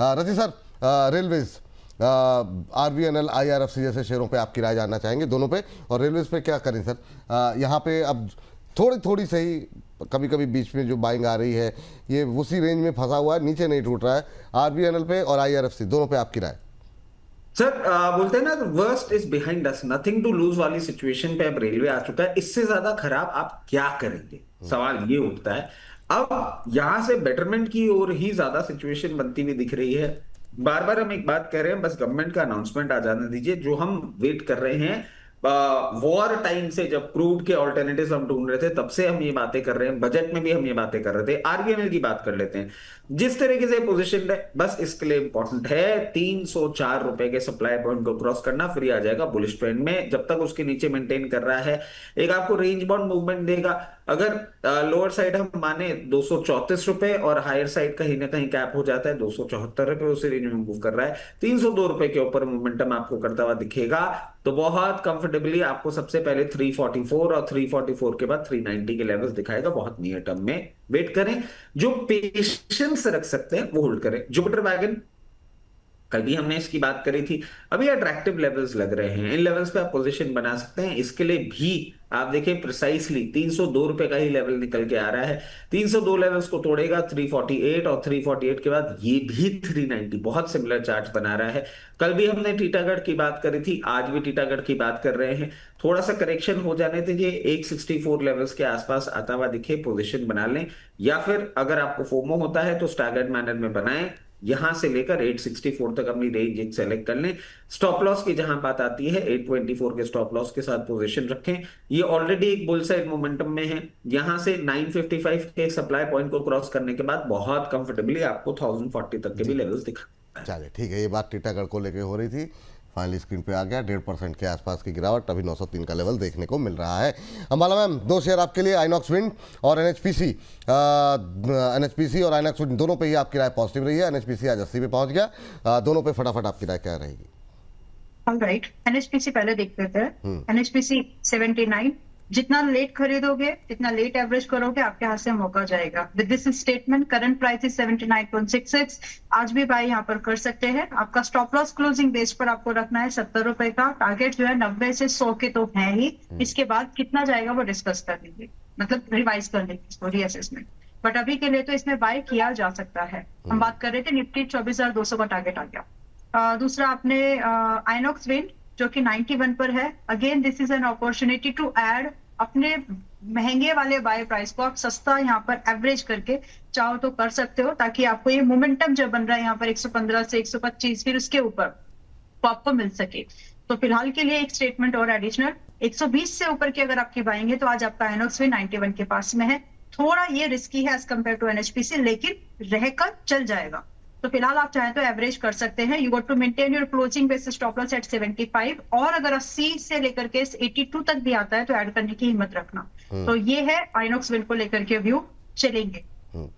रजी sir, railways, RBNL, IRFC जैसे शेयरों पे आपकी राय जानना चाहेंगे, दोनों पे, और रेलवेज पे क्या करें सर? यहाँ पे अब थोड़ी थोड़ी सही, कभी कभी बीच में जो बाइंग आ रही है ये उसी रेंज में फंसा हुआ है, नीचे नहीं टूट रहा है। आरबीएनएल पे और आईआरएफसी दोनों पे आपकी राय? सर बोलते हैं ना, worst is behind us, nothing to lose वाली सिचुएशन पे अब रेलवे आ चुका है। इससे ज्यादा खराब आप क्या करेंगे, सवाल ये उठता है। अब यहां से बेटरमेंट की ओर ही ज्यादा सिचुएशन बनती हुई दिख रही है। बार बार हम एक बात कर रहे हैं, बस गवर्नमेंट का अनाउंसमेंट आ जाने दीजिए। जो हम वेट कर रहे हैं, वॉर टाइम से, जब क्रूड के ऑल्टरनेटिव हम ढूंढ रहे थे, तब से हम ये बातें कर रहे हैं, बजट में भी हम ये बातें कर रहे थे। आरबीएनएल की बात कर लेते हैं, जिस तरीके से पोजीशन है, बस इसके लिए इंपॉर्टेंट है 304 रुपए के सप्लाई पॉइंट को क्रॉस करना, फिर आ जाएगा बुलिश ट्रेंड में। जब तक उसके नीचे मेंटेन कर रहा है, एक आपको रेंज बाउंड मूवमेंट देगा। अगर लोअर साइड हम माने 234 रुपए और हायर साइड कहीं ना कहीं कैप हो जाता है 274 रुपए, उसी रेंज में मूव कर रहा है। 302 रुपए के ऊपर मोमेंटम आपको करता हुआ दिखेगा, तो बहुत कंफर्टेबली आपको सबसे पहले 344 और 344 के बाद 390 के लेवल्स दिखाएगा। बहुत नियर टर्म में वेट करें, जो पेशेंस रख सकते हैं वो होल्ड करें। जुपिटर वैगन, कल भी हमने इसकी बात करी थी, अभी अट्रैक्टिव लेवल्स लग रहे हैं, इन लेवल्स पे आप पोजीशन बना सकते हैं। इसके लिए भी आप देखें प्रिसाइसली 302 रुपए का ही लेवल निकल के आ रहा है। 302 लेवल्स को तोड़ेगा 348, और 348 के बाद ये भी 390, बहुत सिमिलर चार्ट बना रहा है। कल भी हमने टीटागढ़ की बात करी थी, आज भी टीटागढ़ की बात कर रहे हैं। थोड़ा सा करेक्शन हो जाने दीजिए, 164 लेवल्स के आसपास आता हुआ दिखे, पोजीशन बना लें। या फिर अगर आपको फोमो होता है तो स्टैगर्ड मैनर में बनाएं, यहां से लेकर 864 तक अपनी रेंज एक सेलेक्ट कर लें। स्टॉप लॉस की जहां बात आती है, 824 के स्टॉप लॉस के साथ पोजीशन रखें। ये ऑलरेडी एक बुल साइड मोमेंटम में है। यहां से 955 के सप्लाई पॉइंट को क्रॉस करने के बाद बहुत कंफर्टेबली आपको 1040 तक के भी लेवल्स दिखा। चलिए ठीक है, ये बात टीटागढ़ को लेके हो रही थी, फाइनली स्क्रीन पे आ गया। 1.5% के आसपास की गिरावट, अभी 903 का लेवल देखने को मिल रहा है। अंबाला मैम, दो शेयर आपके लिए, आइनॉक्स विंड और एनएचपीसी। एनएचपीसी और आइनॉक्स विंड दोनों पे ही आपकी राय पॉजिटिव रही है। एनएचपीसी आज 80 पे पहुंच गया। दोनों पे फटाफट आपकी राय क्या रहेगी? ऑलराइट, एनएचपीसी पहले देख लेते हैं। एनएचपीसी 79, जितना लेट खरीदोगे, जितना लेट एवरेज करोगे, आपके हाथ से मौका जाएगा। With this statement, current price is 79.66, आज भी बाय यहाँ पर कर सकते हैं। आपका स्टॉप लॉस क्लोजिंग बेस पर आपको रखना है 70 रुपए का। टारगेट जो है 90 से 100 के तो है ही, इसके बाद कितना जाएगा वो डिस्कस कर लेंगे, मतलब रिवाइज कर लेंगे इसको, रीअसेसमेंट। बट अभी के लिए तो इसमें बाय किया जा सकता है। हम बात कर रहे थे निफ्टी 24,200 का टारगेट आ गया। दूसरा आपने आइनॉक्स विंड जो कि 91 पर है। Again this is an opportunity to add, अपने महंगे वाले बाय प्राइस को आप सस्ता यहाँ पर एवरेज करके चाहो तो कर सकते हो, ताकि आपको ये मोमेंटम जो बन रहा है यहाँ पर 115 से 125, फिर उसके ऊपर तो आपको मिल सके। तो फिलहाल के लिए एक स्टेटमेंट और एडिशनल, 120 से ऊपर की अगर आपकी बाइंग है तो आज आपका आइनॉक्स विंड 91 के पास में है। थोड़ा ये रिस्की है एज कम्पेयर टू एनएचपीसी, लेकिन रहकर चल जाएगा। तो फिलहाल आप चाहें तो एवरेज कर सकते हैं। You got to maintain your closing basis stop loss at 75, और अगर 80 से लेकर के 82 तक भी आता है तो ऐड करने की हिम्मत रखना। तो ये है आइनॉक्स विंड को लेकर के व्यू, चलेंगे।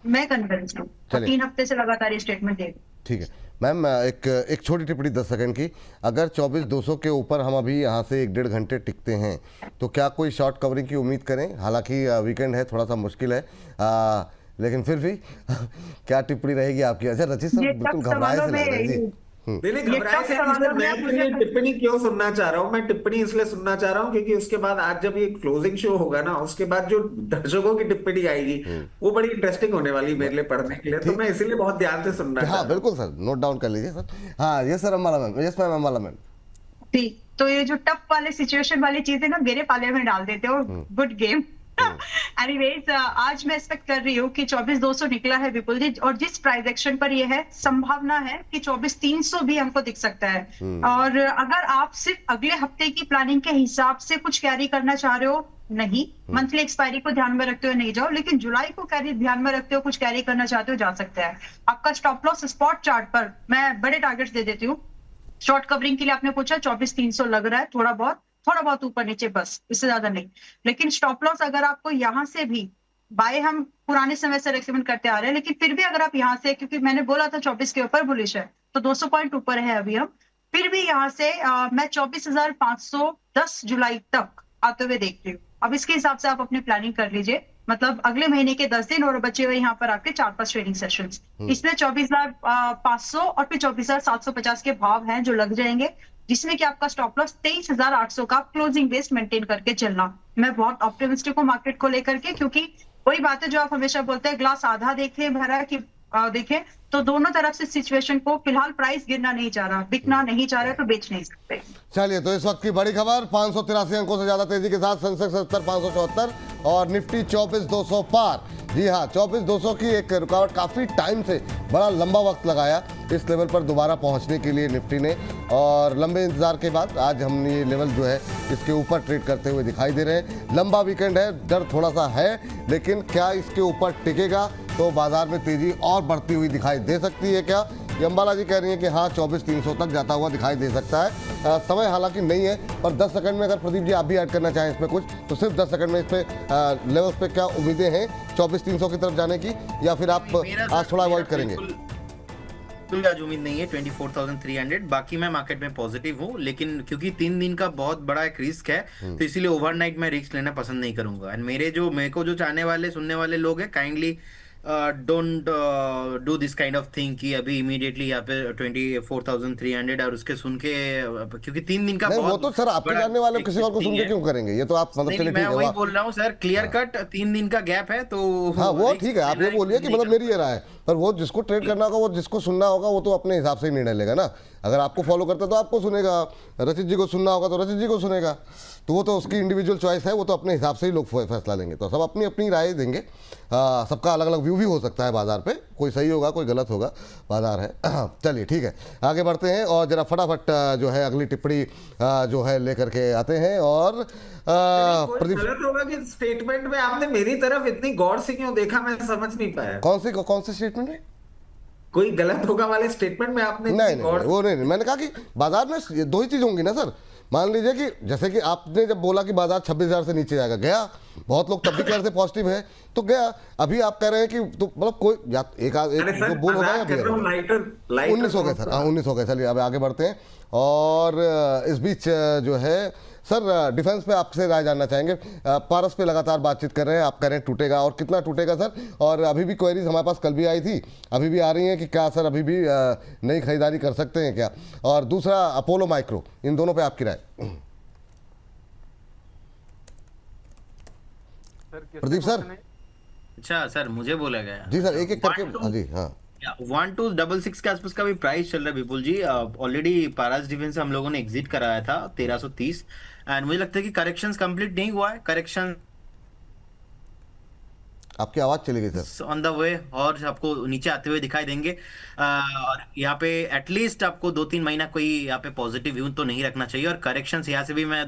मैं कन्विंस हूँ, 3 हफ्ते से लगातार ये स्टेटमेंट दे। ठीक है मैम, एक छोटी टिप्पणी 10 सेकंड की। अगर 24,200 के ऊपर हम अभी यहाँ से 1-1.5 घंटे टिकते हैं तो क्या कोई शॉर्ट कवरिंग की उम्मीद करें? हालांकि वीकेंड है, थोड़ा सा मुश्किल है, लेकिन फिर भी क्या टिप्पणी रहेगी आपकी? अच्छा रचित सर बिल्कुल घबराए से लग रहे हैं जी। घबराए से मैं टिप्पणी क्यों सुनना चाह रहा हूँ, मैं टिप्पणी इसलिए सुनना चाह रहा हूँ क्योंकि उसके बाद आज जब ये क्लोजिंग शो होगा ना, उसके बाद जो दर्शकों की टिप्पणी आएगी वो बड़ी इंटरेस्टिंग होने वाली मेरे लिए पढ़ने के लिए, तो मैं इसीलिए बहुत ध्यान से सुनना चाह रहा हूँ। बिल्कुल सर, नोट डाउन कर लीजिए सर। हाँ ये sir, Ambala ma'am. Yes ma'am, Ambala ma'am. ठीक, तो ये जो टफ वाले सिचुएशन वाली चीजें ना मेरे पाले में डाल देते हो, गुड गेम। एनीवेज, आज मैं एक्सपेक्ट कर रही हूँ कि 24,200 निकला है विपुल जी, और जिस प्राइस एक्शन पर ये है, संभावना है कि 24,300 भी हमको दिख सकता है। और अगर आप सिर्फ अगले हफ्ते की प्लानिंग के हिसाब से कुछ कैरी करना चाह रहे हो, नहीं, मंथली एक्सपायरी को ध्यान में रखते हुए नहीं जाओ, लेकिन जुलाई को कैरी ध्यान में रखते हो, कुछ कैरी करना चाहते हो, जा सकते हैं। आपका स्टॉप लॉस स्पॉट चार्ट पर मैं बड़े टारगेट्स दे देती हूँ। शॉर्ट कवरिंग के लिए आपने पूछा, 24,300 लग रहा है, थोड़ा बहुत ऊपर नीचे, बस, इससे ज्यादा नहीं। लेकिन स्टॉप लॉस अगर आपको यहाँ से भी बाय, हम पुराने समय से रेकमेंड करते आ रहे हैं, लेकिन फिर भी अगर आप यहाँ से, क्योंकि मैंने बोला था 24 के ऊपर बुलिश है, तो 200 पॉइंट ऊपर है अभी हम, फिर भी यहाँ से मैं 24,510 जुलाई तक आते हुए देख रही हूँ। अब इसके हिसाब से आप अपनी प्लानिंग कर लीजिए। मतलब अगले महीने के 10 दिन और बचे हुए यहाँ पर आपके 4-5 ट्रेडिंग सेशंस। इसमें 24,500 और फिर 24,750 के भाव हैं जो लग जाएंगे, जिसमें कि आपका स्टॉप लॉस 23,800 का क्लोजिंग बेस मेंटेन करके चलना। मैं बहुत ऑप्टिमिस्टिक हूँ मार्केट को लेकर के, क्योंकि वही बात है जो आप हमेशा बोलते हैं, ग्लास आधा देखें भरा है कि देखें, तो दोनों तरफ से सिचुएशन को फिलहाल प्राइस गिरना नहीं चाह रहा, बिकना नहीं चाह रहा, तो बेच नहीं सकते। चलिए, तो इस वक्त की बड़ी खबर, 583 अंकों से ज्यादा तेजी के साथ सेंसेक्स 70,574 और निफ्टी 24,200 पार। जी हाँ, 24,200 की एक रुकावट काफी टाइम से, बड़ा लंबा वक्त लगाया इस लेवल पर दोबारा पहुंचने के लिए निफ्टी ने, और लंबे इंतजार के बाद आज हम ये लेवल जो है इसके ऊपर ट्रेड करते हुए दिखाई दे रहे हैं। लंबा वीकेंड है, डर थोड़ा सा है, लेकिन क्या इसके ऊपर टिकेगा तो बाजार में तेजी और बढ़ती हुई दिखाई दे सकती है क्या? ये अंबाला जी कह रही है कि हाँ, 24,300 तक जाता हुआ दिखाई दे सकता है। समय हालांकि नहीं है, पर 10 सेकंड में अगर प्रदीप जी आप भी ऐड करना चाहें इसमें कुछ, तो सिर्फ 10 सेकंड में इस पे लेवल्स पे क्या उम्मीदें हैं 24,300 की तरफ जाने की, या फिर आप आज थोड़ा अवॉइड करेंगे? बिल्कुल आज उम्मीद नहीं है 24,300। बाकी मैं मार्केट में पॉजिटिव हूँ, लेकिन क्योंकि 3 दिन का बहुत बड़ा एक रिस्क है, तो इसीलिए ओवरनाइट मैं रिस्क लेना पसंद नहीं करूंगा। एंड मेरे को जो चाहने वाले सुनने वाले लोग हैं, kindly don't do this kind of thing कि अभी इमीडिएटली यहाँ पे 24,300 और उसके सुन के, क्योंकि 3 दिन का नहीं, वो तो सर आपके जानने वाले किसी और को सुन के क्यों करेंगे? ये तो आप मतलब चलिए ठीक मैं है, वही बोल रहा हूँ सर, क्लियर कट 3 दिन का गैप है, तो हाँ वो ठीक है, आप ये बोलिए कि मतलब मेरी ये राय है, पर वो जिसको ट्रेड करना होगा, वो जिसको सुनना होगा, वो तो अपने हिसाब से ही निर्णय लेगा ना। अगर आपको फॉलो करता है तो आपको सुनेगा, रचित जी को सुनना होगा तो रचित जी को सुनेगा, तो वो तो उसकी इंडिविजुअल चॉइस है, वो तो अपने हिसाब से ही लोग फैसला लेंगे। तो सब अपनी अपनी राय देंगे, सबका अलग अलग व्यू भी हो सकता है बाजार पे, कोई सही होगा कोई गलत होगा, बाजार है। चलिए ठीक है, आगे बढ़ते हैं और जरा फटाफट जो है अगली टिप्पणी जो है लेकर के आते हैं। और कोई गलत होगा कि स्टेटमेंट में आपने मेरी तरफ इतनी गौर से क्यों देखा, मैं समझ नहीं पाया। कौन से स्टेटमेंट है? कोई गलत होगा वाले स्टेटमेंट में आपने नहीं, वो नहीं, मैंने कहा कि बाजार में ये दो ही चीज होंगी ना सर। मान लीजिए कि जैसे कि आपने जब बोला कि बाजार 26,000 से नीचे जाएगा, गया, बहुत लोग तब भी कह रहे थे पॉजिटिव है तो गया। अभी आप कह रहे हैं कि तो मतलब कोई एक जो बोल होगा या 19 हो गए सर, हाँ 19 हो गए। चलिए अब आगे बढ़ते हैं। और इस बीच जो है सर डिफेंस पे आपसे राय जानना चाहेंगे। पारस पे लगातार बातचीत कर रहे हैं, आप कह रहे हैं टूटेगा, और कितना टूटेगा सर? और अभी भी क्वेरीज हमारे पास कल भी आई थी, अभी भी आ रही हैं कि क्या सर अभी भी नई खरीदारी कर सकते हैं क्या? और दूसरा अपोलो माइक्रो, इन दोनों पे आपकी राय? प्रदीप सर। अच्छा सर, मुझे बोला गया जी सर, एक एक करके। हाँ जी, हाँ 1266 के आसपास का भी प्राइस चल रहा है विपुल जी। ऑलरेडी पारास डिफेंस से हम लोगों ने एग्जिट कराया था 1330, एंड मुझे लगता है कि करेक्शंस कंप्लीट नहीं हुआ है, करेक्शन आपकी आवाज चली गई सर, ऑन द वे, और आपको नीचे आते हुए दिखाई देंगे। और यहाँ पे एटलीस्ट आपको 2-3 महीना कोई यहाँ पे पॉजिटिव व्यू तो नहीं रखना चाहिए, और करेक्शंस यहाँ से भी मैं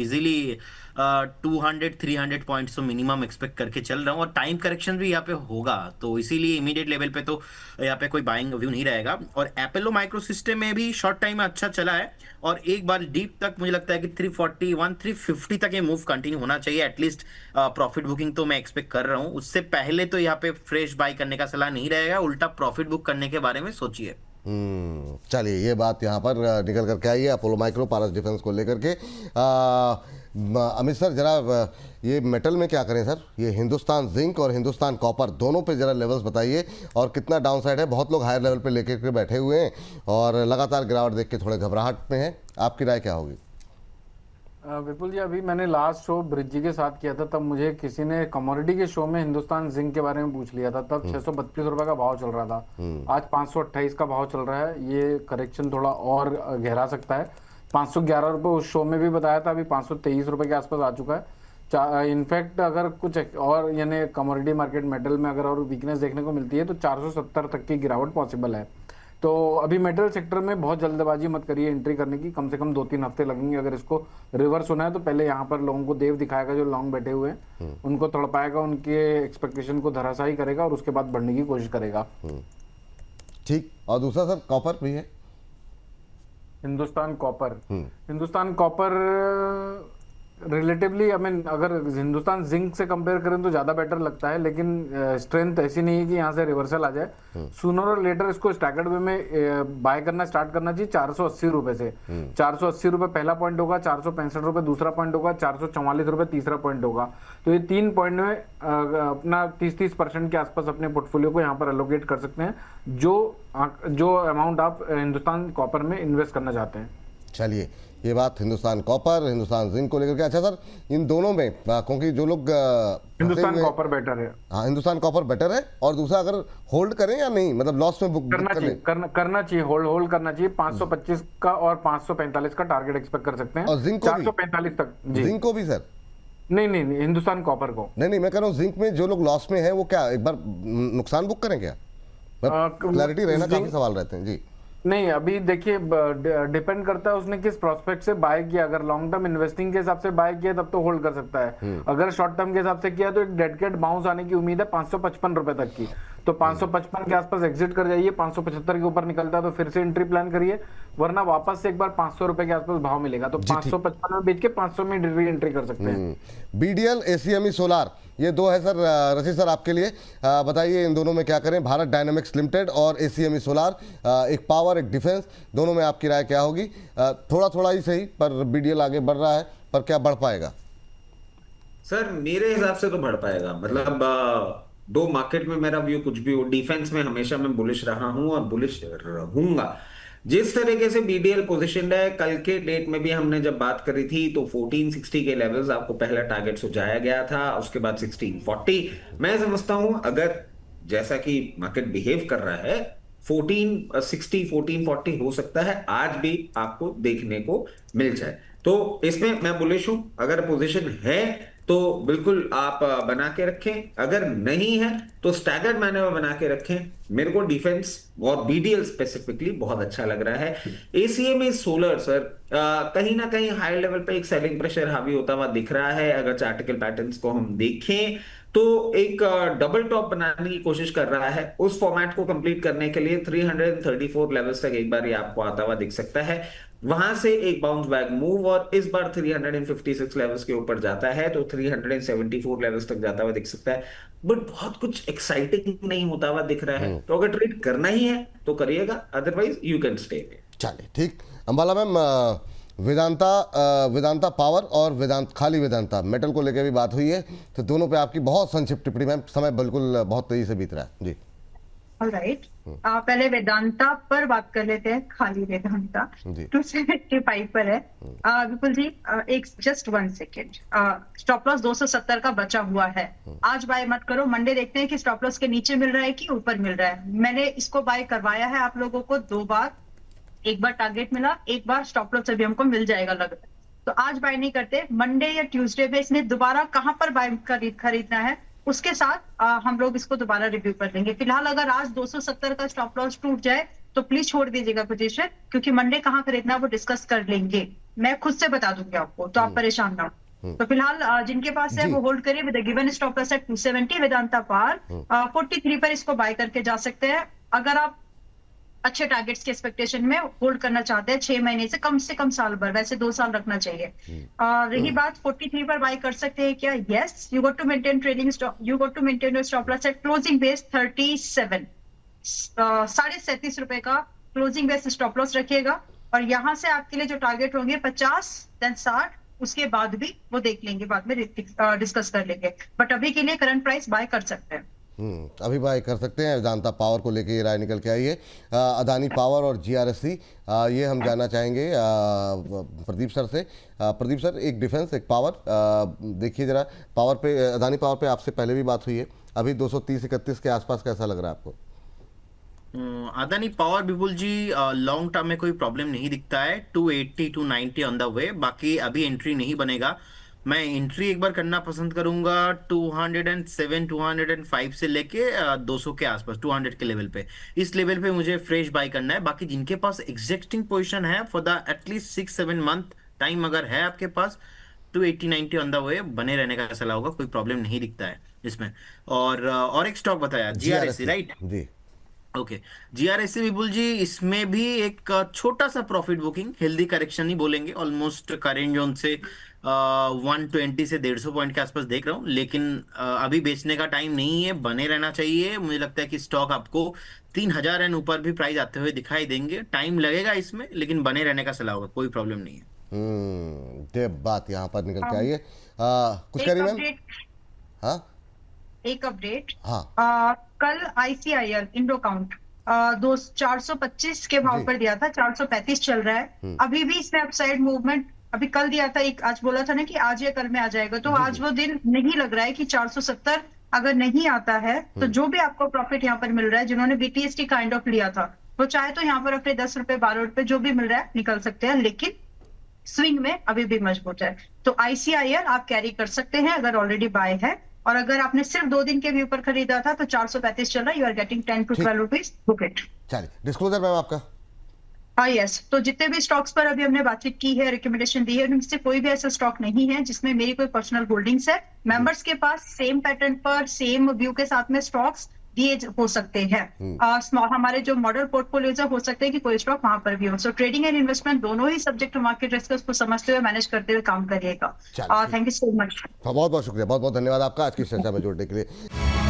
इजीली 200-300 पॉइंट्स तो मिनिमम एक्सपेक्ट करके चल रहा हूँ, और टाइम करेक्शन भी यहाँ पे होगा, तो इसीलिए इमीडिएट लेवल पे तो यहाँ पे कोई बाइंग व्यू नहीं रहेगा। और एपोलो माइक्रो सिस्टम में भी शॉर्ट टाइम में अच्छा चला है, और एक बार डीप तक मुझे लगता है कि 341-350 तक ये मूव कंटिन्यू होना चाहिए एटलीस्ट। प्रॉफिट बुकिंग तो मैं एक्सपेक्ट कर रहा हूँ, उससे पहले तो यहाँ पे फ्रेश बाय करने का सलाह नहीं रहेगा, उल्टा प्रॉफिट बुक करने के बारे में सोचिए। चलिए ये बात यहाँ पर निकल करके आई है अपोलो माइक्रो पारस डिफेंस को लेकर के। अमित सर जरा ये मेटल में क्या करें सर? ये हिंदुस्तान जिंक और हिंदुस्तान कॉपर दोनों पे जरा लेवल्स बताइए, और कितना डाउन साइड है? बहुत लोग हायर लेवल पे लेकर के बैठे हुए हैं और लगातार गिरावट देख के थोड़े घबराहट में हैं, आपकी राय क्या होगी? विपुल जी, अभी मैंने लास्ट शो ब्रिज जी के साथ किया था, तब मुझे किसी ने कमोडिटी के शो में हिंदुस्तान जिंक के बारे में पूछ लिया था, तब 632 रुपए का भाव चल रहा था। आज 528 का भाव चल रहा है, ये करेक्शन थोड़ा और गहरा सकता है। 511 रुपए उस शो में भी बताया था, अभी 523 रुपए के आसपास आ चुका है। इनफैक्ट अगर कुछ और यानी कमोडिटी मार्केट मेटल में अगर और वीकनेस देखने को मिलती है तो 470 तक की गिरावट पॉसिबल है। तो अभी मेटल सेक्टर में बहुत जल्दबाजी मत करिए एंट्री करने की, कम से कम 2-3 हफ्ते लगेंगे। अगर इसको रिवर्स होना है तो पहले यहाँ पर लोगों को देव दिखाएगा, जो लॉन्ग बैठे हुए हैं उनको तड़पाएगा, उनके एक्सपेक्टेशन को धराशायी करेगा और उसके बाद बढ़ने की कोशिश करेगा। ठीक। और दूसरा सर कॉपर भी है, Hindustan copper relatively I mean अगर हिंदुस्तान जिंक से कंपेयर करें तो ज्यादा बेटर लगता है, लेकिन स्ट्रेंथ ऐसी नहीं है कि यहाँ से रिवर्सल आ जाए। सूनर और लेटर इसको स्टैगर्ड वे में बाय करना स्टार्ट करना चाहिए 480 रुपए से। 480 रुपए पहला पॉइंट होगा, 465 रुपए दूसरा पॉइंट होगा, 444 रुपए तीसरा पॉइंट होगा। तो ये 3 पॉइंट में अपना 30% के आसपास अपने पोर्टफोलियो को यहाँ पर एलोकेट कर सकते हैं, जो अमाउंट आप हिंदुस्तान कॉपर में इन्वेस्ट करना चाहते हैं। चलिए, ये बात हिंदुस्तान कॉपर, हिंदुस्तान जिंक को लेकर के। अच्छा सर, इन दोनों में क्योंकि जो लोग हिंदुस्तान कॉपर बेटर है। हाँ, हिंदुस्तान कॉपर बेटर है। और दूसरा, अगर होल्ड करें या नहीं, मतलब लॉस में बुक करना कर चाहिए, लें? करना चाहिए, होल्ड करना चाहिए। 525 का और 545 का टारगेट एक्सपेक्ट कर सकते हैं, और जिंक को भी? 445 तक जी। जिंक को भी सर? नहीं, हिंदुस्तान कॉपर को नहीं, मैं कह रहा हूँ जिंक में जो लोग लॉस में है वो क्या एक बार नुकसान बुक करें क्या? क्लैरिटी रहना काफी सवाल रहते हैं जी। नहीं, अभी देखिए डिपेंड करता है उसने किस प्रोस्पेक्ट से बाय किया। अगर लॉन्ग टर्म इन्वेस्टिंग के हिसाब से बाय किया तब तो होल्ड कर सकता है। अगर शॉर्ट टर्म के हिसाब से किया तो एक डेड कैट बाउंस आने की उम्मीद है 555 रुपए तक की। तो 555 के आसपास एग्जिट कर जाइए, 575 के ऊपर निकलता है तो फिर से एंट्री प्लान करिए, वरना वापस से एक बार 500 रुपए के आसपास भाव मिलेगा तो 555 में बेच के 500 में री एंट्री कर सकते हैं। बीडीएल, एसीएमई सोलार, ये दो है सर। रशीद सर आपके लिए बताइए इन दोनों में क्या करें? भारत डायनामिक्स लिमिटेड और एसीएमई सोलार, एक पावर एक डिफेंस, दोनों में आपकी राय क्या होगी? थोड़ा थोड़ा ही सही, पर बीडीएल आगे बढ़ रहा है, पर क्या बढ़ पाएगा? सर मेरे हिसाब से तो बढ़ पाएगा। मतलब दो मार्केट में मेरा व्यू कुछ भी हो, डिफेंस में हमेशा मैं बुलिश रहा हूं और बुलिश रहूंगा। जिस तरीके से बीडीएल पोजीशनड है, कल के डेट में भी हमने जब बात करी थी तो 1460 के लेवल्स आपको पहला टारगेट सुझाया गया था, उसके बाद 1640। मैं समझता हूं अगर जैसा कि मार्केट बिहेव कर रहा है 1460 1440 हो सकता है आज भी आपको देखने को मिल जाए। तो इसमें मैं बुलिश हूं। अगर पोजीशन है तो बिल्कुल आप बना के रखें, अगर नहीं है तो स्टैगर्ड मैनर में बना के रखें। मेरे को डिफेंस और बीडीएल स्पेसिफिकली बहुत अच्छा लग रहा है। एसीएमई सोलर सर कहीं ना कहीं हाई लेवल पे एक सेलिंग प्रेशर हावी होता हुआ दिख रहा है। अगर चार्टिकल पैटर्न्स को हम देखें तो एक डबल टॉप बनाने की कोशिश कर रहा है। उस फॉर्मेट को कंप्लीट करने के लिए 334 लेवल्स तक एक बार ये आपको आता हुआ दिख सकता है। वहां से एक बाउंस बैक मूव और इस बार 356 लेवल्स के ऊपर जाता है तो 374 लेवल्स तक जाता हुआ दिख सकता है। बट बहुत कुछ एक्साइटिंग नहीं होता हुआ दिख रहा है। तो अगर ट्रेड करना ही है तो करिएगा, अदरवाइज यू कैन स्टे। चलिए ठीक। अंबाला मैम, वेदांता पावर और खाली वेदांता मेटल को लेकर भी बात हुई है, तो दोनों पे आपकी बहुत संक्षिप्त टिप्पणी मैम। समय बिल्कुल बहुत तेजी से बीत रहा है जी। ऑलराइट, पहले वेदांता पर बात कर लेते हैं। खाली वेदांता 275 पर है। विपुल जी, एक जस्ट 1 सेकेंड, स्टॉप लॉस 270 का बचा हुआ है। आज बाय मत करो, मंडे देखते हैं कि स्टॉप लॉस के नीचे मिल रहा है कि ऊपर मिल रहा है। मैंने इसको बाय करवाया है आप लोगों को 2 बार, एक बार टारगेट मिला, एक बार स्टॉप लॉस अभी हमको मिल जाएगा लग रहा है। तो आज बाय नहीं करते, मंडे या ट्यूसडे पे इसने दोबारा कहां पर बाय खरीदना है उसके साथ हम लोग इसको दोबारा रिव्यू कर लेंगे। फिलहाल अगर आज 270 का स्टॉप लॉस टूट जाए तो प्लीज छोड़ दीजिएगा पोजीशन, क्योंकि मंडे कहां खरीदना वो डिस्कस कर लेंगे। मैं खुद से बता दूंगी आपको, तो आप परेशान ना हो। तो फिलहाल जिनके पास है वो होल्ड करिए with given stop loss at 270। Vedanta पार 43 पर इसको बाय करके जा सकते हैं। अगर आप अच्छे टारगेट्स के एक्सपेक्टेशन में होल्ड करना चाहते हैं 6 महीने से कम साल भर, वैसे 2 साल रखना चाहिए। रही बात 43 पर बाय कर सकते हैं क्या? Yes, you got to maintain trading stop, you got to maintain your stop loss at closing base 37, 37.5 रुपए का क्लोजिंग बेस स्टॉप लॉस रखिएगा। और यहाँ से आपके लिए जो टारगेट होंगे 50 देन 60, उसके बाद भी वो देख लेंगे, बाद में डिस्कस कर लेंगे। बट अभी के लिए करंट प्राइस बाय कर सकते हैं। अभी बाय कर सकते हैं। वेदांता पावर को लेके ये राय निकल के आई है। अदानी पावर और जीआरएससी, ये हम जानना चाहेंगे प्रदीप सर से। प्रदीप सर, एक डिफेंस एक पावर, देखिए जरा पावर पे, अदानी पावर पे आपसे पहले भी बात हुई है, अभी 230-31 के आसपास कैसा लग रहा है आपको? अदानी पावर विपुल जी लॉन्ग टर्म में कोई प्रॉब्लम नहीं दिखता है। 280 290 ऑन द वे, बाकी अभी एंट्री नहीं बनेगा। मैं एंट्री एक बार करना पसंद करूंगा 207 205 से लेके 200 के आसपास, 200 के लेवल पे। इस लेवल पे मुझे फ्रेश बाय करना है। बाकी जिनके पास एग्जिस्टिंग पोजीशन है for the at least 6-7 month time अगर है आपके पास, 280 90 ऑन द वे बने रहने का सलाह होगा। कोई प्रॉब्लम नहीं दिखता है इसमें। और एक स्टॉक बताया जीआरएससी, राइट? जी ओके, जीआरएससी विपुल जी, इसमें भी एक छोटा सा प्रॉफिट बुकिंग, हेल्दी करेक्शन ही बोलेंगे, ऑलमोस्ट करेंट जोन से 120 से 150 पॉइंट के आसपास देख रहा हूँ, लेकिन अभी बेचने का टाइम नहीं है, बने रहना चाहिए। मुझे लगता है कि स्टॉक आपको 3000 एंड ऊपर भी प्राइस आते हुए दिखाई देंगे। टाइम लगेगा इसमें, लेकिन बने रहने का सलाह होगा, कोई प्रॉब्लम नहीं है। ये बात यहाँ पर निकल के आई है। कुछ एक कह रही मैम? अपडेट हाँ एक अपडेट हाँ कल आईसीआईएल इंडो काउंट 425 के भाव जी। पर दिया था, 435 चल रहा है। अभी भी इसमें अपसाइड मूवमेंट, अभी कल दिया था एक, आज बोला था ना कि आज या कल में आ जाएगा, तो आज वो दिन नहीं लग रहा है कि 470 अगर नहीं आता है तो जो भी आपको प्रॉफिट यहाँ पर मिल रहा है, जिन्होंने बीटीएसटी काइंड ऑफ लिया था, वो चाहे तो यहाँ पर अपने 10 रुपए 12 रुपए जो भी मिल रहा है निकल सकते हैं, लेकिन स्विंग में अभी भी मजबूत है। तो आईसीआईएल आप कैरी कर सकते हैं अगर ऑलरेडी बाय है, और अगर आपने सिर्फ 2 दिन के व्यू पर खरीदा था तो 435 चल रहा है, you are getting 10 to 12 rupees book it. चलिए, डिस्क्लोजर मैम आपका। हाँ यस, तो जितने भी स्टॉक्स पर अभी हमने बातचीत की है, रिकमेंडेशन दी है, उनमें से कोई भी ऐसा स्टॉक नहीं है जिसमें मेरी कोई पर्सनल होल्डिंग्स है। मेंबर्स के पास सेम पैटर्न पर सेम व्यू के साथ में स्टॉक्स दिए हो सकते हैं। स्मॉल हमारे जो मॉडल पोर्टफोलियोज है, हो सकते हैं कि कोई स्टॉक वहां पर भी हो। सो ट्रेडिंग एंड इन्वेस्टमेंट दोनों ही सब्जेक्ट टू मार्केट रिस्क को समझते हुए मैनेज करते हुए काम करिएगा। चलिए। Thank you so much. बहुत बहुत शुक्रिया, बहुत बहुत धन्यवाद आपका आज की चर्चा में जुड़ने के लिए।